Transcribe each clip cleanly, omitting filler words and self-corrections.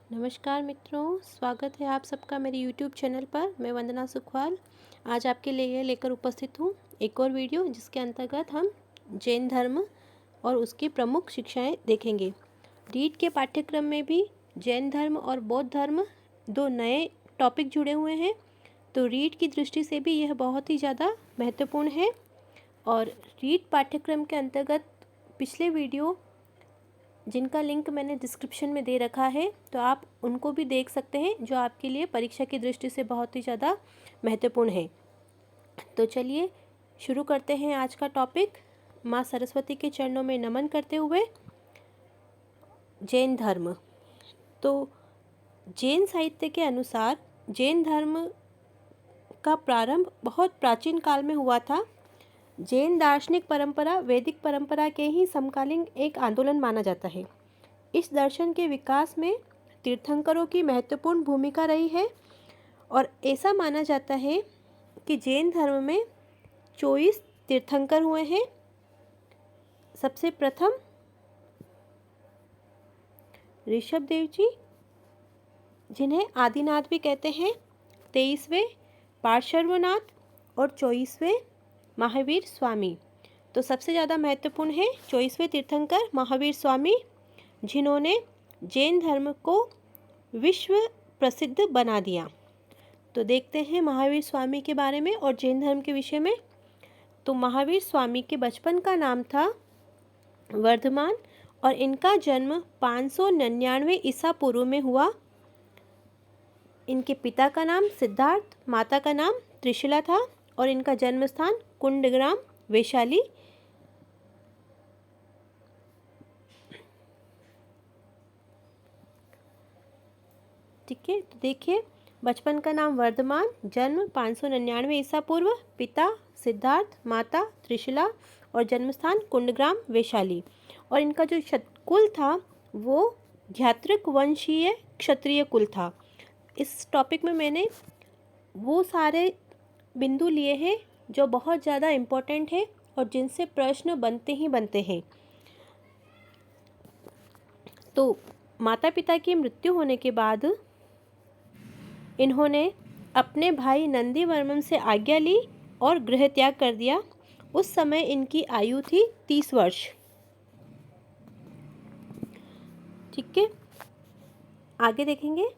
नमस्कार मित्रों, स्वागत है आप सबका मेरे YouTube चैनल पर। मैं वंदना सुखवाल आज आपके लिए लेकर उपस्थित हूँ एक और वीडियो, जिसके अंतर्गत हम जैन धर्म और उसकी प्रमुख शिक्षाएं देखेंगे। रीट के पाठ्यक्रम में भी जैन धर्म और बौद्ध धर्म दो नए टॉपिक जुड़े हुए हैं, तो रीट की दृष्टि से भी यह बहुत ही ज़्यादा महत्वपूर्ण है। और रीट पाठ्यक्रम के अंतर्गत पिछले वीडियो जिनका लिंक मैंने डिस्क्रिप्शन में दे रखा है, तो आप उनको भी देख सकते हैं, जो आपके लिए परीक्षा की दृष्टि से बहुत ही ज़्यादा महत्वपूर्ण है। तो चलिए शुरू करते हैं आज का टॉपिक। माँ सरस्वती के चरणों में नमन करते हुए जैन धर्म। तो जैन साहित्य के अनुसार जैन धर्म का प्रारंभ बहुत प्राचीन काल में हुआ था। जैन दार्शनिक परंपरा वैदिक परंपरा के ही समकालीन एक आंदोलन माना जाता है। इस दर्शन के विकास में तीर्थंकरों की महत्वपूर्ण भूमिका रही है और ऐसा माना जाता है कि जैन धर्म में 24 तीर्थंकर हुए हैं। सबसे प्रथम ऋषभदेव जी, जिन्हें आदिनाथ भी कहते हैं, 23वें पार्श्वनाथ और 24वें महावीर स्वामी। तो सबसे ज़्यादा महत्वपूर्ण है 24वें तीर्थंकर महावीर स्वामी, जिन्होंने जैन धर्म को विश्व प्रसिद्ध बना दिया। तो देखते हैं महावीर स्वामी के बारे में और जैन धर्म के विषय में। तो महावीर स्वामी के बचपन का नाम था वर्धमान और इनका जन्म 599 ईसा पूर्व में हुआ। इनके पिता का नाम सिद्धार्थ, माता का नाम त्रिशला था और इनका जन्म स्थान कुंडग्राम वैशाली। ठीक है, तो देखिए, बचपन का नाम वर्धमान, जन्म 599 ईसा पूर्व, पिता सिद्धार्थ, माता त्रिशला और जन्म स्थान कुंडग्राम वैशाली। और इनका जो कुल था वो घातृक वंशीय क्षत्रिय कुल था। इस टॉपिक में मैंने वो सारे बिंदु लिए हैं जो बहुत ज़्यादा इम्पोर्टेंट है और जिनसे प्रश्न बनते ही बनते हैं। तो माता पिता की मृत्यु होने के बाद इन्होंने अपने भाई नंदीवर्मन से आज्ञा ली और गृह त्याग कर दिया। उस समय इनकी आयु थी 30 वर्ष। ठीक है, आगे देखेंगे।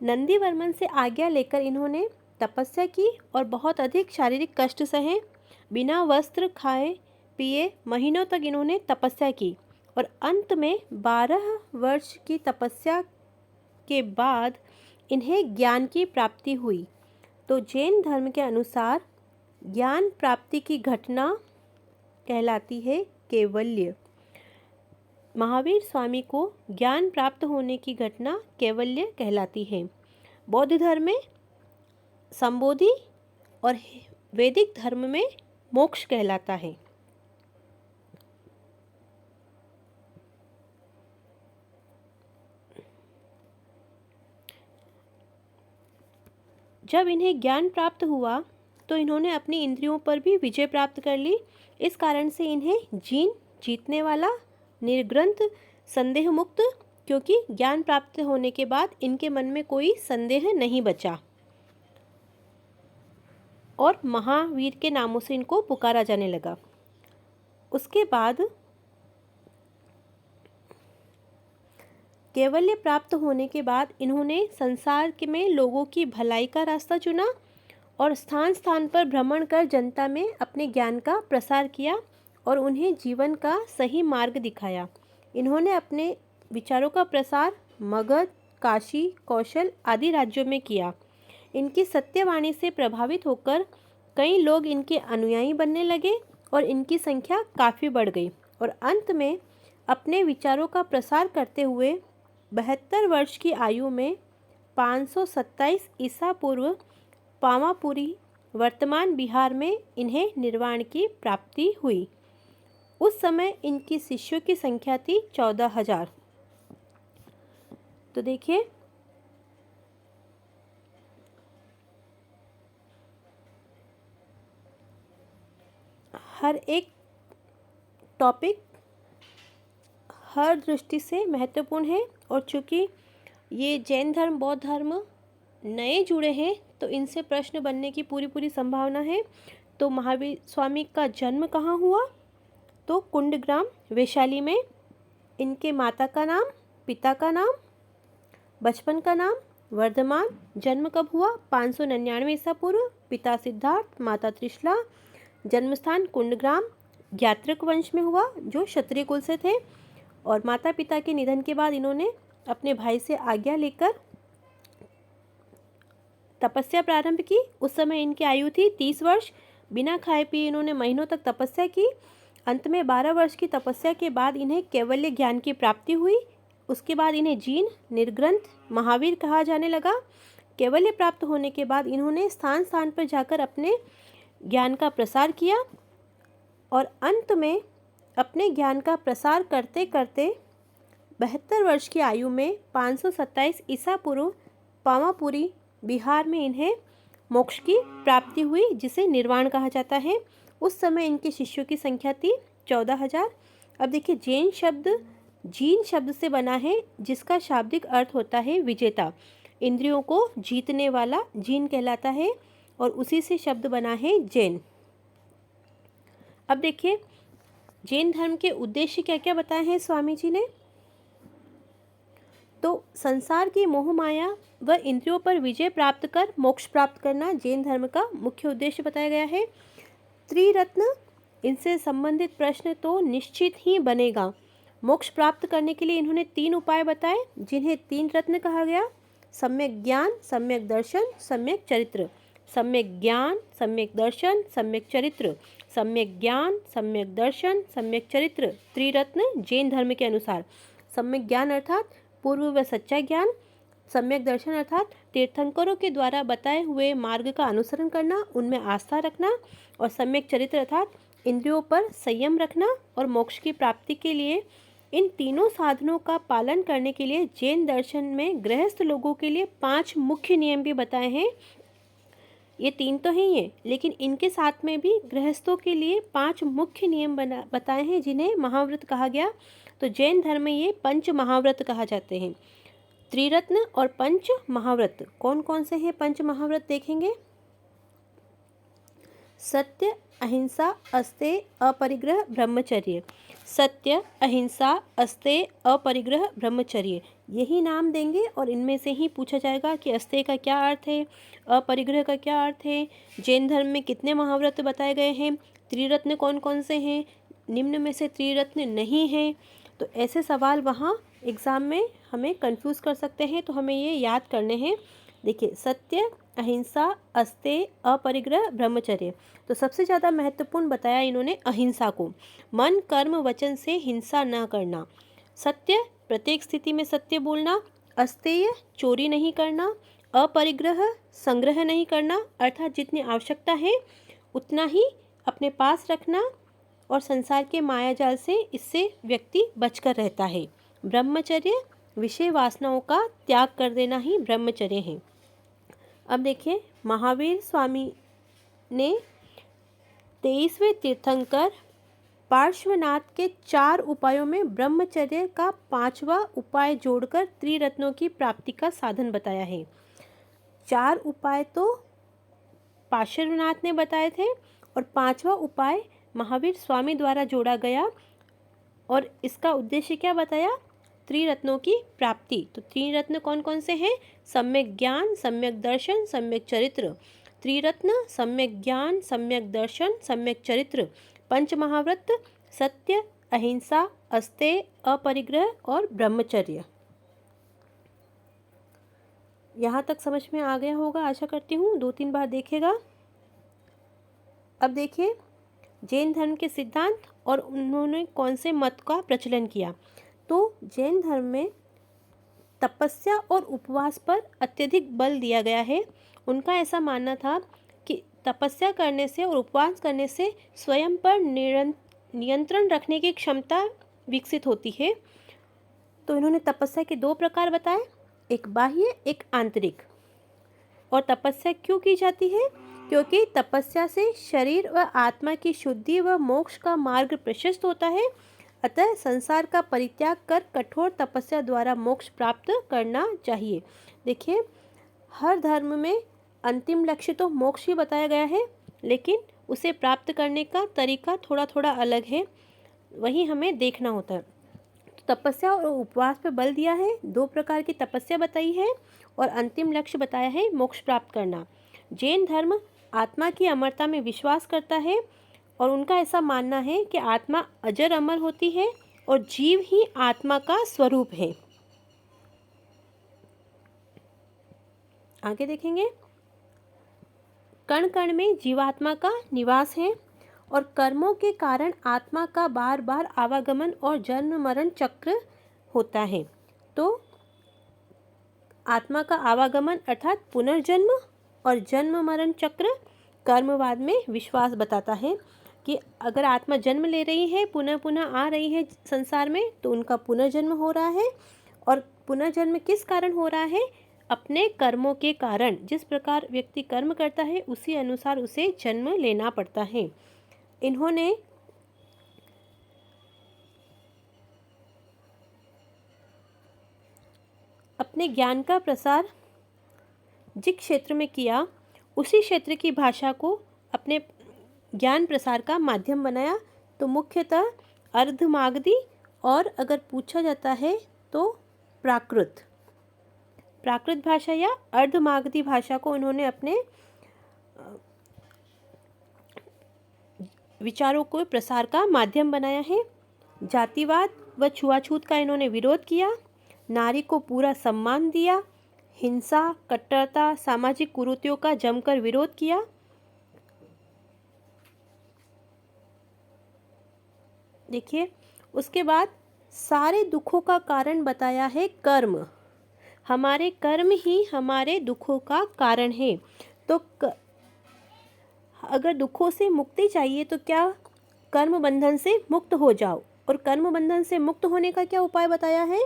नंदीवर्मन से आज्ञा लेकर इन्होंने तपस्या की और बहुत अधिक शारीरिक कष्ट सहे। बिना वस्त्र खाए पिए महीनों तक इन्होंने तपस्या की और अंत में 12 वर्ष की तपस्या के बाद इन्हें ज्ञान की प्राप्ति हुई। तो जैन धर्म के अनुसार ज्ञान प्राप्ति की घटना कहलाती है कैवल्य। महावीर स्वामी को ज्ञान प्राप्त होने की घटना कैवल्य कहलाती है। बौद्ध धर्म में संबोधि और वैदिक धर्म में मोक्ष कहलाता है। जब इन्हें ज्ञान प्राप्त हुआ तो इन्होंने अपनी इंद्रियों पर भी विजय प्राप्त कर ली। इस कारण से इन्हें जीतने वाला, निर्ग्रंथ, संदेह मुक्त, क्योंकि ज्ञान प्राप्त होने के बाद इनके मन में कोई संदेह नहीं बचा और महावीर के नामों से इनको पुकारा जाने लगा। उसके बाद कैवल्य प्राप्त होने के बाद इन्होंने संसार के में लोगों की भलाई का रास्ता चुना और स्थान स्थान पर भ्रमण कर जनता में अपने ज्ञान का प्रसार किया और उन्हें जीवन का सही मार्ग दिखाया। इन्होंने अपने विचारों का प्रसार मगध, काशी, कौशल आदि राज्यों में किया। इनकी सत्यवाणी से प्रभावित होकर कई लोग इनके अनुयायी बनने लगे और इनकी संख्या काफ़ी बढ़ गई और अंत में अपने विचारों का प्रसार करते हुए 72 वर्ष की आयु में 527 ईसा पूर्व पावापुरी, वर्तमान बिहार में इन्हें निर्वाण की प्राप्ति हुई। उस समय इनकी शिष्यों की संख्या थी 14,000। तो देखिए, हर एक टॉपिक हर दृष्टि से महत्वपूर्ण है। और चूँकि ये जैन धर्म बौद्ध धर्म नए जुड़े हैं तो इनसे प्रश्न बनने की पूरी पूरी संभावना है। तो महावीर स्वामी का जन्म कहाँ हुआ? तो कुंडग्राम वैशाली में। इनके माता का नाम, पिता का नाम, बचपन का नाम वर्धमान। जन्म कब हुआ? 599 ईसा पूर्व। पिता सिद्धार्थ, माता त्रिशला। जन्मस्थान कुंडग्राम, ज्ञात्रक वंश में हुआ जो क्षत्रिय कुल से थे। और माता पिता के निधन के बाद इन्होंने अपने भाई से आज्ञा लेकर तपस्या प्रारंभ की। उस समय इनकी आयु थी 30 वर्ष। बिना खाए पिए इन्होंने महीनों तक तपस्या की। अंत में 12 वर्ष की तपस्या के बाद इन्हें कैवल्य ज्ञान की प्राप्ति हुई। उसके बाद इन्हें जीन, निर्ग्रंथ, महावीर कहा जाने लगा। कैवल्य प्राप्त होने के बाद इन्होंने स्थान स्थान पर जाकर अपने ज्ञान का प्रसार किया और अंत में अपने ज्ञान का प्रसार करते करते 72 वर्ष की आयु में 527 ईसा पूर्व पावापुरी बिहार में इन्हें मोक्ष की प्राप्ति हुई, जिसे निर्वाण कहा जाता है। उस समय इनके शिष्यों की संख्या थी 14,000। अब देखिए, जैन शब्द जीन शब्द से बना है, जिसका शाब्दिक अर्थ होता है विजेता। इंद्रियों को जीतने वाला जीन कहलाता है और उसी से शब्द बना है जैन। अब देखिए, जैन धर्म के उद्देश्य क्या क्या बताए हैं स्वामी जी ने। तो संसार की मोह माया व इंद्रियों पर विजय प्राप्त कर मोक्ष प्राप्त करना जैन धर्म का मुख्य उद्देश्य बताया गया है। त्रिरत्न, इनसे संबंधित प्रश्न तो निश्चित ही बनेगा। मोक्ष प्राप्त करने के लिए इन्होंने 3 उपाय बताए, जिन्हें 3 रत्न कहा गया। सम्यक ज्ञान, सम्यक दर्शन, सम्यक चरित्र। सम्यक ज्ञान, सम्यक दर्शन, सम्यक चरित्र। सम्यक ज्ञान, सम्यक दर्शन, सम्यक चरित्र, त्रिरत्न जैन धर्म के अनुसार। सम्यक ज्ञान अर्थात पूर्व व सच्चा ज्ञान। सम्यक दर्शन अर्थात तीर्थंकरों के द्वारा बताए हुए मार्ग का अनुसरण करना, उनमें आस्था रखना। और सम्यक चरित्र अर्थात इंद्रियों पर संयम रखना। और मोक्ष की प्राप्ति के लिए इन तीनों साधनों का पालन करने के लिए जैन दर्शन में गृहस्थ लोगों के लिए 5 मुख्य नियम भी बताए हैं। ये 3 तो हैं ही, लेकिन इनके साथ में भी गृहस्थों के लिए 5 मुख्य नियम बताए हैं, जिन्हें महाव्रत कहा गया। तो जैन धर्म में ये 5 महाव्रत कहा जाते हैं। त्रिरत्न और 5 महाव्रत कौन कौन से हैं? 5 महाव्रत देखेंगे। सत्य, अहिंसा, अस्तेय, अपरिग्रह, ब्रह्मचर्य। सत्य, अहिंसा, अस्तेय, अपरिग्रह, ब्रह्मचर्य, यही नाम देंगे और इनमें से ही पूछा जाएगा कि अस्तेय का क्या अर्थ है, अपरिग्रह का क्या अर्थ है, जैन धर्म में कितने महाव्रत बताए गए हैं, त्रिरत्न कौन कौन से हैं, निम्न में से त्रिरत्न नहीं हैं। तो ऐसे सवाल वहाँ एग्ज़ाम में हमें कंफ्यूज कर सकते हैं, तो हमें ये याद करने हैं। देखिए, सत्य, अहिंसा, अस्तेय, अपरिग्रह, ब्रह्मचर्य। तो सबसे ज़्यादा महत्वपूर्ण बताया इन्होंने अहिंसा को। मन, कर्म, वचन से हिंसा न करना। सत्य, प्रत्येक स्थिति में सत्य बोलना। अस्तेय, चोरी नहीं करना। अपरिग्रह, संग्रह नहीं करना, अर्थात जितनी आवश्यकता है उतना ही अपने पास रखना और संसार के मायाजाल से इससे व्यक्ति बचकर रहता है। ब्रह्मचर्य, विषय वासनाओं का त्याग कर देना ही ब्रह्मचर्य है। अब देखिए, महावीर स्वामी ने 23वें तीर्थंकर पार्श्वनाथ के 4 उपायों में ब्रह्मचर्य का 5वां उपाय जोड़कर त्रिरत्नों की प्राप्ति का साधन बताया है। 4 उपाय तो पार्श्वनाथ ने बताए थे और 5वां उपाय महावीर स्वामी द्वारा जोड़ा गया और इसका उद्देश्य क्या बताया? त्रिरत्नों की प्राप्ति। तो त्रिरत्न कौन कौन से हैं? सम्यक ज्ञान, सम्यक दर्शन, सम्यक चरित्र। त्रिरत्न सम्यक ज्ञान, सम्यक दर्शन, सम्यक चरित्र। 5 महाव्रत, सत्य, अहिंसा, अस्तेय, अपरिग्रह और ब्रह्मचर्य। यहाँ तक समझ में आ गया होगा, आशा करती हूँ। 2-3 बार देखेगा। अब देखिए, जैन धर्म के सिद्धांत और उन्होंने कौन से मत का प्रचलन किया। तो जैन धर्म में तपस्या और उपवास पर अत्यधिक बल दिया गया है। उनका ऐसा मानना था कि तपस्या करने से और उपवास करने से स्वयं पर नियंत्रण रखने की क्षमता विकसित होती है। तो इन्होंने तपस्या के 2 प्रकार बताए, एक बाह्य, एक आंतरिक। और तपस्या क्यों की जाती है? क्योंकि तपस्या से शरीर व आत्मा की शुद्धि व मोक्ष का मार्ग प्रशस्त होता है। अतः संसार का परित्याग कर कठोर तपस्या द्वारा मोक्ष प्राप्त करना चाहिए। देखिए, हर धर्म में अंतिम लक्ष्य तो मोक्ष ही बताया गया है, लेकिन उसे प्राप्त करने का तरीका थोड़ा थोड़ा अलग है, वही हमें देखना होता है। तो तपस्या और उपवास पे बल दिया है, 2 प्रकार की तपस्या बताई है और अंतिम लक्ष्य बताया है मोक्ष प्राप्त करना। जैन धर्म आत्मा की अमरता में विश्वास करता है और उनका ऐसा मानना है कि आत्मा अजर अमर होती है और जीव ही आत्मा का स्वरूप है। आगे देखेंगे, कण कण में जीवात्मा का निवास है और कर्मों के कारण आत्मा का बार बार आवागमन और जन्म मरण चक्र होता है। तो आत्मा का आवागमन अर्थात पुनर्जन्म और जन्म मरण चक्र कर्मवाद में विश्वास बताता है कि अगर आत्मा जन्म ले रही है, पुनः पुनः आ रही है संसार में, तो उनका पुनर्जन्म हो रहा है। और पुनर्जन्म किस कारण हो रहा है? अपने कर्मों के कारण। जिस प्रकार व्यक्ति कर्म करता है उसी अनुसार उसे जन्म लेना पड़ता है। इन्होंने अपने ज्ञान का प्रसार जिस क्षेत्र में किया, उसी क्षेत्र की भाषा को अपने ज्ञान प्रसार का माध्यम बनाया। तो मुख्यतः अर्धमागधी और अगर पूछा जाता है तो प्राकृत भाषा या अर्धमागधी भाषा को उन्होंने अपने विचारों को प्रसार का माध्यम बनाया है। जातिवाद व छुआछूत का इन्होंने विरोध किया, नारी को पूरा सम्मान दिया, हिंसा, कट्टरता, सामाजिक कुरीतियों का जमकर विरोध किया। देखिए, उसके बाद सारे दुखों का कारण बताया है कर्म। हमारे कर्म ही हमारे दुखों का कारण है। तो अगर दुखों से मुक्ति चाहिए तो क्या? कर्म बंधन से मुक्त हो जाओ। और कर्म बंधन से मुक्त होने का क्या उपाय बताया है?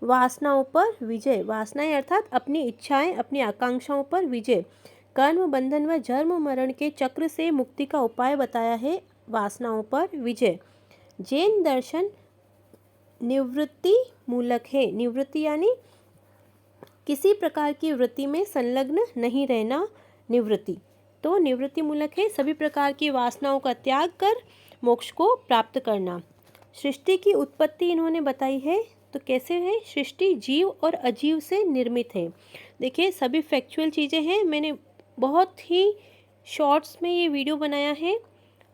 वासनाओं पर विजय। वासनाएं अर्थात अपनी इच्छाएं, अपनी आकांक्षाओं पर विजय। कर्म बंधन व जन्म मरण के चक्र से मुक्ति का उपाय बताया है वासनाओं पर विजय। जैन दर्शन निवृत्ति मूलक है। निवृत्ति यानी किसी प्रकार की वृत्ति में संलग्न नहीं रहना, निवृत्ति। तो निवृत्ति मूलक है, सभी प्रकार की वासनाओं का त्याग कर मोक्ष को प्राप्त करना। सृष्टि की उत्पत्ति इन्होंने बताई है। तो कैसे है? सृष्टि जीव और अजीव से निर्मित है। देखिए, सभी फैक्चुअल चीज़ें हैं। मैंने बहुत ही शॉर्ट्स में ये वीडियो बनाया है,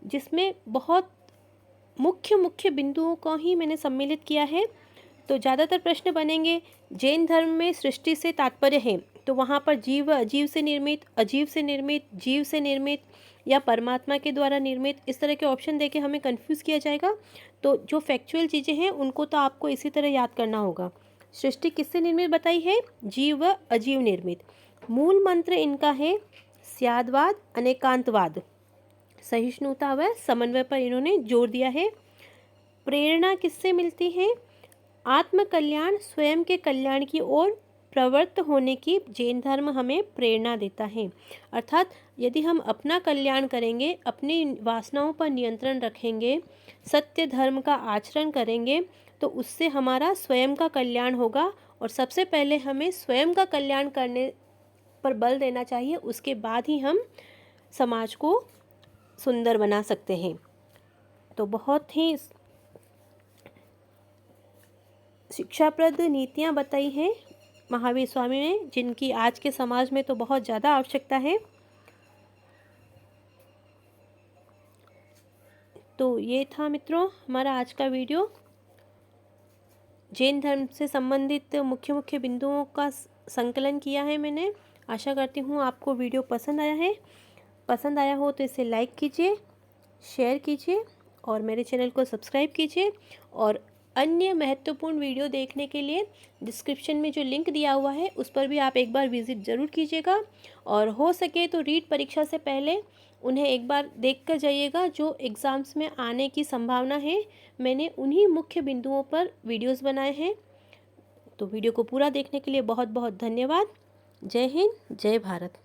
जिसमें बहुत मुख्य बिंदुओं को ही मैंने सम्मिलित किया है। तो ज़्यादातर प्रश्न बनेंगे, जैन धर्म में सृष्टि से तात्पर्य है, तो वहाँ पर जीव अजीव से निर्मित, अजीव से निर्मित, जीव से निर्मित या परमात्मा के द्वारा निर्मित, इस तरह के ऑप्शन देके हमें कंफ्यूज किया जाएगा। तो जो फैक्चुअल चीज़ें हैं उनको तो आपको इसी तरह याद करना होगा। सृष्टि किससे निर्मित बताई है? जीव व अजीव निर्मित। मूल मंत्र इनका है स्यादवाद, अनेकांतवाद, सहिष्णुता व समन्वय पर इन्होंने जोर दिया है। प्रेरणा किससे मिलती है? आत्म कल्याण, स्वयं के कल्याण की ओर प्रवृत्त होने की जैन धर्म हमें प्रेरणा देता है। अर्थात यदि हम अपना कल्याण करेंगे, अपनी वासनाओं पर नियंत्रण रखेंगे, सत्य धर्म का आचरण करेंगे, तो उससे हमारा स्वयं का कल्याण होगा। और सबसे पहले हमें स्वयं का कल्याण करने पर बल देना चाहिए, उसके बाद ही हम समाज को सुंदर बना सकते हैं। तो बहुत ही शिक्षाप्रद नीतियाँ बताई हैं महावीर स्वामी ने, जिनकी आज के समाज में तो बहुत ज़्यादा आवश्यकता है। तो ये था मित्रों हमारा आज का वीडियो। जैन धर्म से संबंधित मुख्य बिंदुओं का संकलन किया है मैंने। आशा करती हूँ आपको वीडियो पसंद आया है। पसंद आया हो तो इसे लाइक कीजिए, शेयर कीजिए और मेरे चैनल को सब्सक्राइब कीजिए। और अन्य महत्वपूर्ण वीडियो देखने के लिए डिस्क्रिप्शन में जो लिंक दिया हुआ है उस पर भी आप एक बार विज़िट ज़रूर कीजिएगा। और हो सके तो रीट परीक्षा से पहले उन्हें एक बार देख कर जाइएगा, जो एग्ज़ाम्स में आने की संभावना है। मैंने उन्हीं मुख्य बिंदुओं पर वीडियोस बनाए हैं। तो वीडियो को पूरा देखने के लिए बहुत बहुत धन्यवाद। जय हिंद, जय भारत।